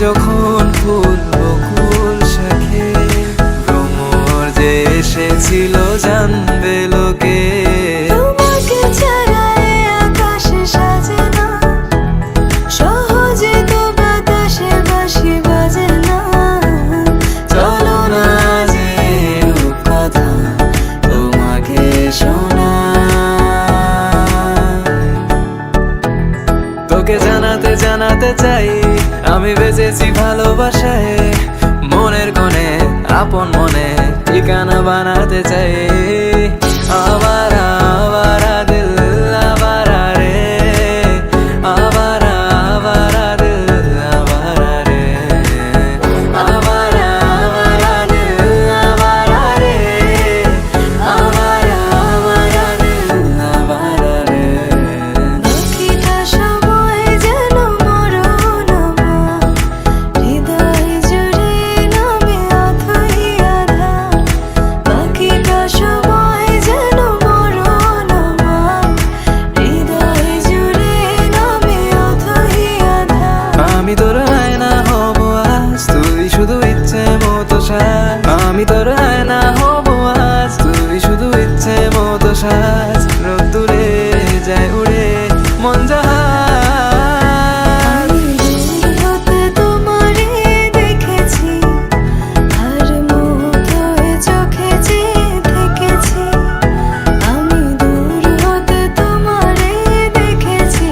যখন ফুল বকুল শাখে ভ্রমর যে এসেছিল জানবে লোকে। তোমাকে ছাড়া এ আকাশ সাজে না, সহজে তো বাতাসে বাঁশি বাজে না। চলো না যে কথা তোমাকে শোনাই, তোকে জানাতে জানাতে চাই আমি বেঁচেছি ভালোবাসায়। মনের কোণে আপন মনে ঠিকানা বানাতে চাই। আবারা আবারা দিল আবারা রে, আবারা আবারা দিল আবারা রে, আবারা আবারা দিল আবারা রে, আবারা আবারা দিল আবারা রে। বাকিটা সময় যেন মরণ আমার, হৃদয় জুড়ে নামে অথই আধার। বাকিটা সময় যেন মরণ আমার, হৃদয় জুড়ে নামে অথই আধার। আমি তোর আয়না হব আজ, তুই শুধু ইচ্ছে মতো সাজ। আমি তোর আয়না হব আজ, তুই শুধু ইচ্ছে মতো সাজ। রোদ্দুরে যায় উড়ে মন জাহাজ। আমি দূর হতে তোমারে দেখেছি, আর মুগ্ধ হয়ে চোখে চেয়ে থেকেছি। আমি দূর হতে তোমারে দেখেছি,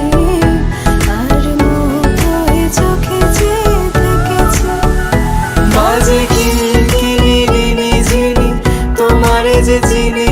আর মুগ্ধ হয়ে চোখে চেয়ে থেকেছি। বাজে কিনকিনি রিনি ঝিনি তোমারে যে চিনি